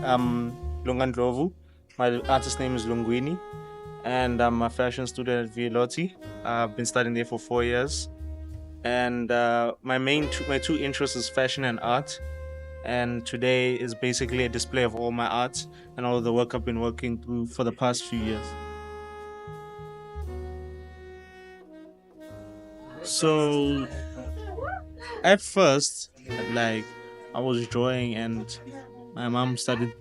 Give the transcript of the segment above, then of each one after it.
Lunga Ndlovu. My artist name is Lungwini, and I'm a fashion student at VLOT. I've been studying there for 4 years, and my two interests is fashion and art. And today is basically a display of all my art and all the work I've been working through for the past few years. So at first, like I was drawing, and my mom started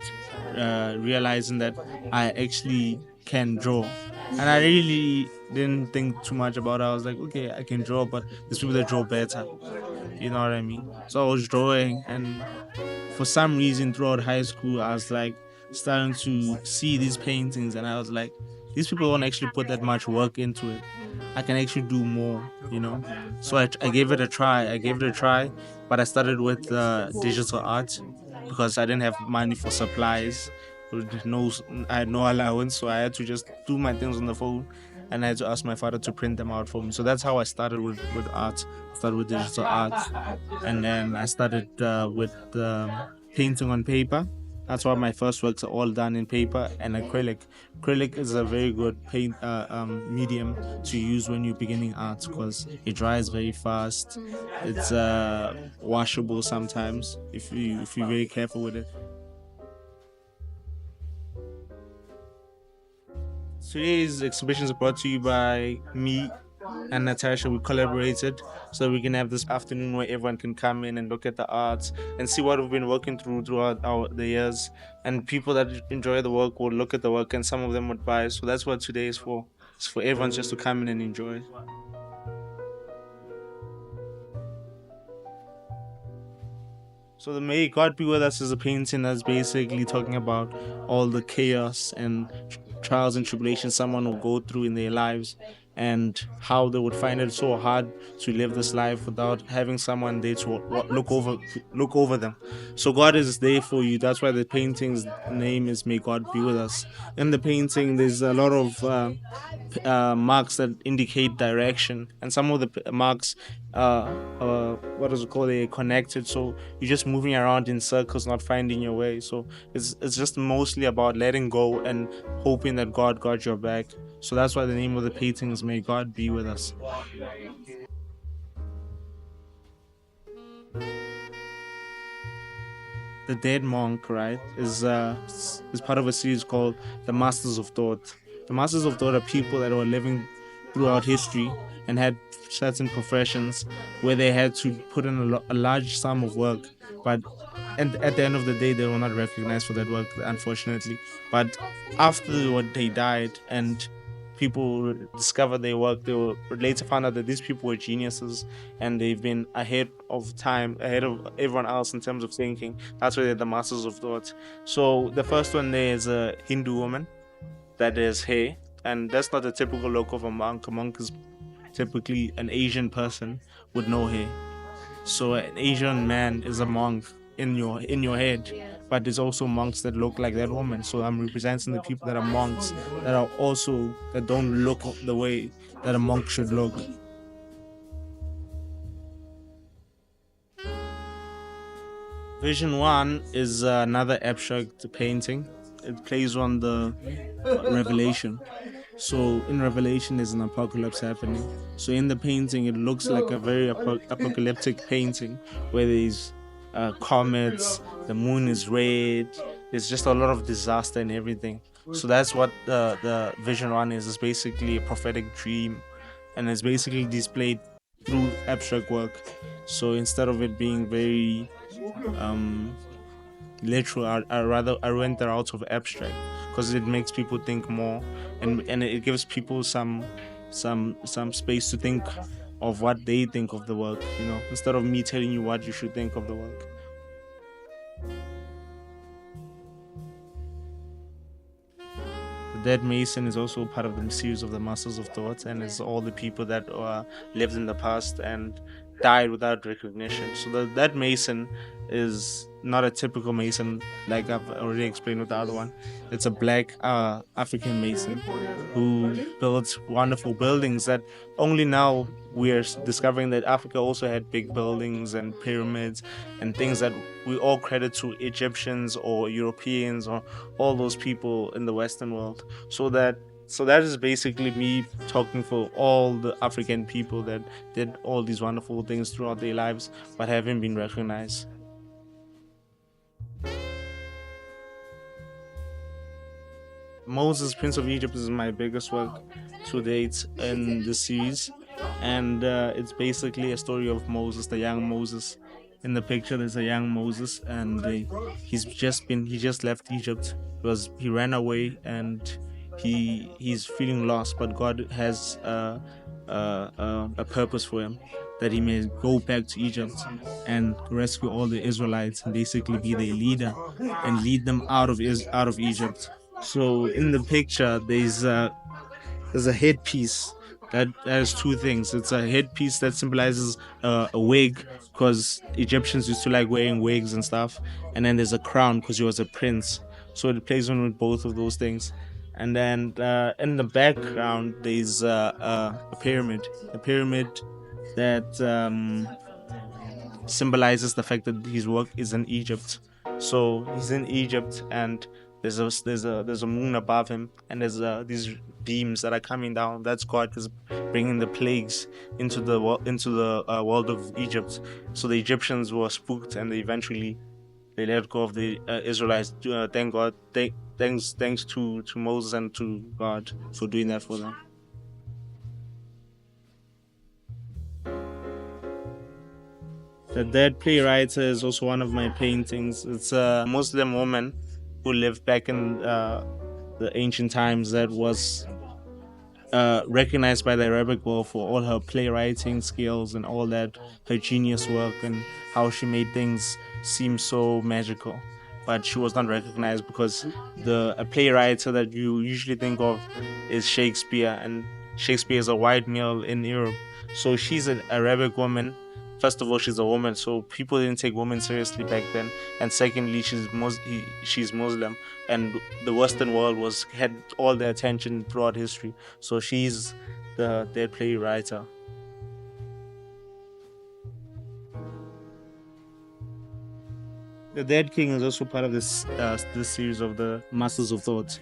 realizing that I actually can draw. And I really didn't think too much about it. I was like, okay, I can draw, but there's people that draw better. You know what I mean? So I was drawing, and for some reason throughout high school, I was like starting to see these paintings, and I was like, these people don't actually put that much work into it. I can actually do more. So I gave it a try. But I started with digital art because I didn't have money for supplies. No, I had no allowance, so I had to just do my things on the phone, and I had to ask my father to print them out for me. So that's how I started with art. Started with digital art, and then I started with painting on paper. That's why my first works are all done in paper and acrylic. Acrylic is a very good paint medium to use when you're beginning art because it dries very fast. It's washable sometimes if you're very careful with it. Today's exhibition is brought to you by me and Natasha. We collaborated so we can have this afternoon where everyone can come in and look at the art and see what we've been working throughout the years. And people that enjoy the work will look at the work, and some of them would buy. So that's what today is for. It's for everyone just to come in and enjoy. So the May God Be With Us is a painting that's basically talking about all the chaos and trials and tribulations someone will go through in their lives, and how they would find it so hard to live this life without having someone there to look over them. So God is there for you. That's why the painting's name is May God Be With Us. In the painting, there's a lot of marks that indicate direction, and some of the marks what is it called, they're connected, so you're just moving around in circles not finding your way. So it's just mostly about letting go and hoping that God got your back. So that's why the name of the painting is May God Be With Us. The Dead Monk, right, is part of a series called The Masters of Thought. The Masters of Thought are people that were living throughout history and had certain professions where they had to put in a large sum of work, but at the end of the day, they were not recognized for that work, unfortunately. But after what they died and people discovered their work, they will later found out that these people were geniuses, and they've been ahead of time, ahead of everyone else in terms of thinking. That's why they're the masters of thought. So the first one there is a Hindu woman that has hair, and that's not the typical look of a monk. A monk is typically an Asian person with no hair. So an Asian man is a monk in your head, but there's also monks that look like that woman. So I'm representing the people that are monks that don't look the way that a monk should look. Vision One is another abstract painting. It plays on the revelation. So in Revelation, there's an apocalypse happening. So in the painting, it looks like a very apocalyptic painting where there's comets, the moon is red. There's just a lot of disaster and everything. So that's what the Vision One is. It's basically a prophetic dream, and it's basically displayed through abstract work. So instead of it being very um, literal, I went the route of abstract because it makes people think more, and it gives people some space to think of what they think of the work, instead of me telling you what you should think of the work. The Dead Mason is also part of the series of the Masters of Thought, and it's all the people that lived in the past and died without recognition. So that mason is not a typical mason like I've already explained with the other one. It's a black African mason who builds wonderful buildings that only now we're discovering that Africa also had big buildings and pyramids and things that we all credit to Egyptians or Europeans or all those people in the Western world. So that is basically me talking for all the African people that did all these wonderful things throughout their lives but haven't been recognized. Moses, Prince of Egypt, is my biggest work to date in the series, and it's basically a story of Moses, the young Moses. In the picture, there's a young Moses, and he just left Egypt because he ran away and he's feeling lost, but God has a purpose for him that he may go back to Egypt and rescue all the Israelites and basically be their leader and lead them out of Egypt. So in the picture, there's a headpiece that has two things. It's a headpiece that symbolizes a wig because Egyptians used to like wearing wigs and stuff, and then there's a crown because he was a prince. So it plays on with both of those things. And then in the background, there's a pyramid that symbolizes the fact that his work is in Egypt. So he's in Egypt, and there's a moon above him, and there's these beams that are coming down. That's God is bringing the plagues into the world of Egypt. So the Egyptians were spooked, and they let go of the Israelites. Thank God. Thanks to Moses and to God for doing that for them. The Dead Playwright is also one of my paintings. It's a Muslim woman who lived back in the ancient times that was recognized by the Arabic world for all her playwriting skills and all that, her genius work and how she made things seem so magical. But she was not recognized because a playwright that you usually think of is Shakespeare, and Shakespeare is a white male in Europe. So she's an Arabic woman. First of all, she's a woman, so people didn't take women seriously back then. And secondly, she's Muslim, and the Western world had all the attention throughout history. So she's the dead playwright. The Dead King is also part of this series of the Masters of Thought.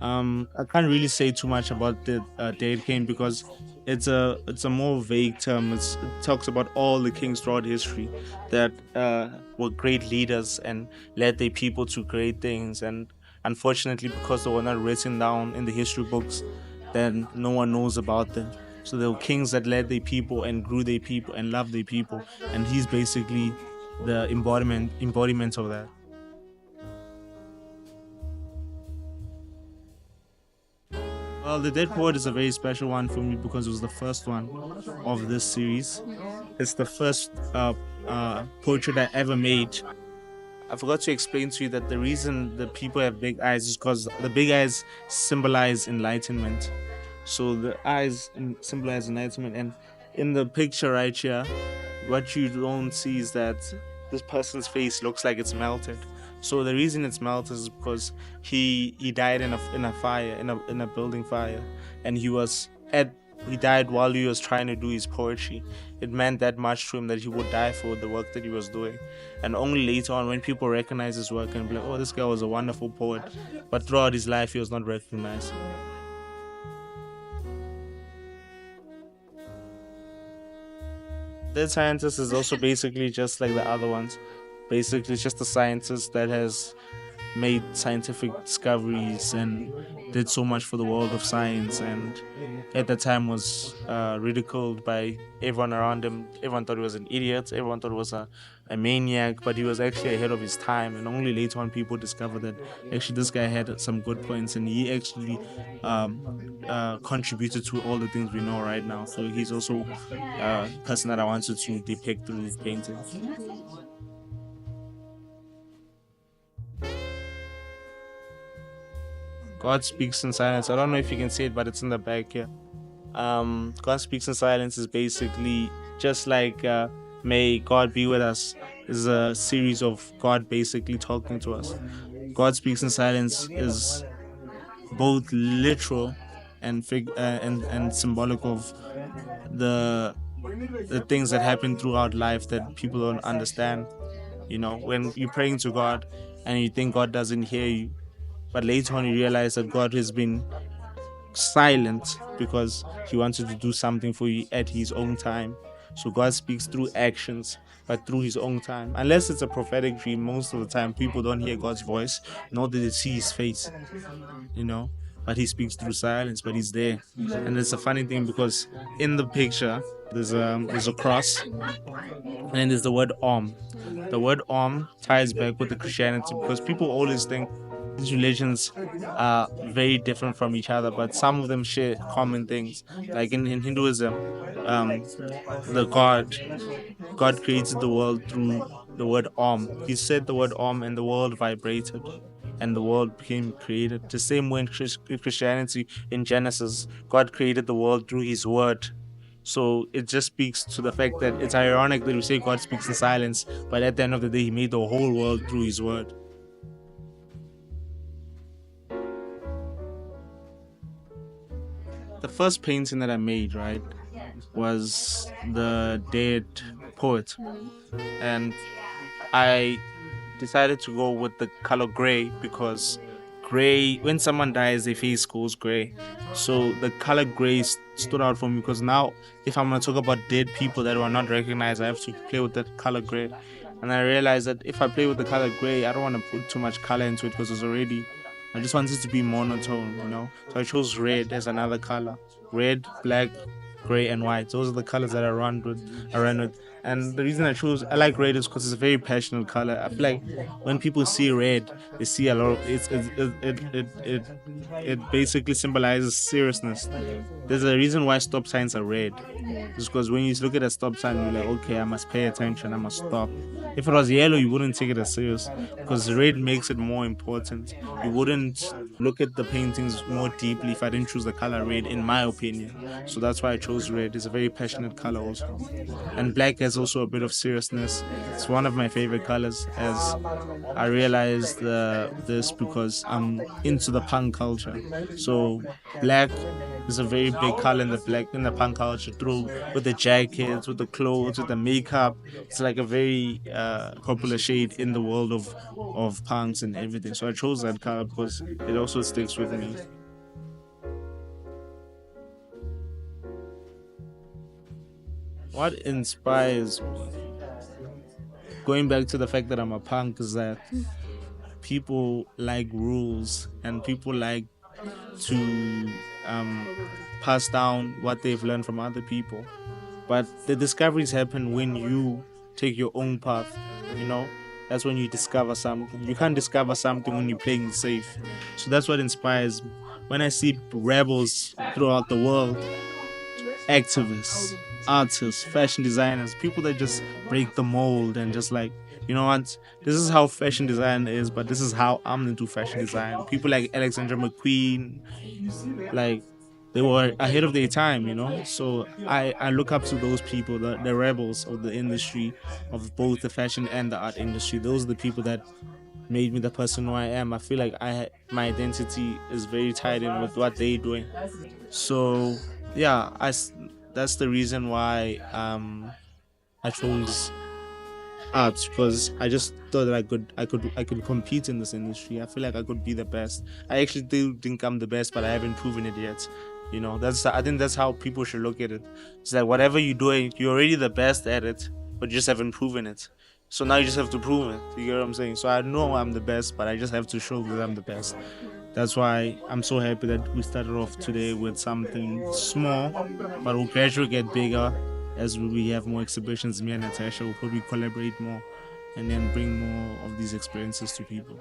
I can't really say too much about the Dead King because it's a more vague term. It talks about all the kings throughout history that were great leaders and led their people to great things. And unfortunately, because they were not written down in the history books, then no one knows about them. So there were kings that led their people and grew their people and loved their people, and he's basically the embodiment of that. Well, the Dead Poet is a very special one for me because it was the first one of this series. It's the first portrait I ever made. I forgot to explain to you that the reason that people have big eyes is because the big eyes symbolize enlightenment. So the eyes symbolize enlightenment, and in the picture right here, what you don't see is that this person's face looks like it's melted. So the reason it's melted is because he died in a fire, in a building fire, and he died while he was trying to do his poetry. It meant that much to him that he would die for the work that he was doing. And only later on, when people recognize his work and be like, oh, this guy was a wonderful poet, but throughout his life he was not recognized. Dead scientist is also basically just like the other ones. Basically, it's just a scientist that has made scientific discoveries and did so much for the world of science, and at the time was ridiculed by everyone around him. Everyone thought he was an idiot, everyone thought he was a maniac, but he was actually ahead of his time, and only later on people discovered that actually this guy had some good points, and he actually contributed to all the things we know right now. So he's also a person that I wanted to depict through his paintings. God speaks in silence. I don't know if you can see it, but it's in the back here. God speaks in silence is basically just like May God Be With Us is a series of God basically talking to us. God Speaks in Silence is both literal and and symbolic of the the things that happen throughout life that people don't understand. You know, when you're praying to God and you think God doesn't hear you, but later on you realize that God has been silent because he wanted to do something for you at his own time. So God speaks through actions, but through his own time. Unless it's a prophetic dream, most of the time people don't hear God's voice, nor do they see his face, you know. But he speaks through silence, but he's there. And it's a funny thing because in the picture there's a cross and then there's the word Om. The word Om ties back with the Christianity because people always think these religions are very different from each other, but some of them share common things. Like in Hinduism, the God created the world through the word Om. He said the word Om and the world vibrated and the world became created. The same way in Christianity, in Genesis, God created the world through his word. So it just speaks to the fact that it's ironic that we say God speaks in silence, but at the end of the day, he made the whole world through his word. The first painting that I made, right, was the dead poet. And I decided to go with the color gray because gray, when someone dies, their face goes gray. So the color gray stood out for me because now, if I'm going to talk about dead people that were not recognized, I have to play with that color gray. And I realized that if I play with the color gray, I don't want to put too much color into it because it's already, I just want it to be monotone, you know. So I chose red as another color. Red, black, gray, and white. Those are the colors that I run with. And the reason I like red is because it's a very passionate color. I feel like when people see red, they see a lot of it basically symbolizes seriousness. There's a reason why stop signs are red. It's because when you look at a stop sign, you're like, okay, I must pay attention, I must stop. If it was yellow, you wouldn't take it as serious because red makes it more important. You wouldn't look at the paintings more deeply if I didn't choose the color red, in my opinion. So that's why I chose red. It's a very passionate color also. And black has also a bit of seriousness. It's one of my favorite colors, as I realized this because I'm into the punk culture. So black is a very big color in the punk culture, through with the jackets, with the clothes, with the makeup. It's like a very popular shade in the world of punks and everything. So I chose that color because it also sticks with me. What inspires me? Going back to the fact that I'm a punk, is that people like rules and people like to um, pass down what they've learned from other people. But the discoveries happen when you take your own path, you know? That's when you discover something. You can't discover something when you're playing it safe. So that's what inspires me. When I see rebels throughout the world, activists, artists, fashion designers, people that just break the mold and just like, you know what, this is how fashion design is, but this is how I'm into fashion design. People like Alexandra McQueen, like they were ahead of their time, you know. So I look up to those people, the rebels of the industry, of both the fashion and the art industry. Those are the people that made me the person who I am. I feel like my identity is very tied in with what they're doing. So yeah, that's the reason why I chose art, because I just thought that I could compete in this industry. I feel like I could be the best. I actually do think I'm the best, but I haven't proven it yet. You know, I think that's how people should look at it. It's like whatever you're doing, you're already the best at it, but you just haven't proven it. So now you just have to prove it. You get what I'm saying? So I know I'm the best, but I just have to show that I'm the best. That's why I'm so happy that we started off today with something small, but we'll gradually get bigger as we have more exhibitions. Me and Natasha will probably collaborate more and then bring more of these experiences to people.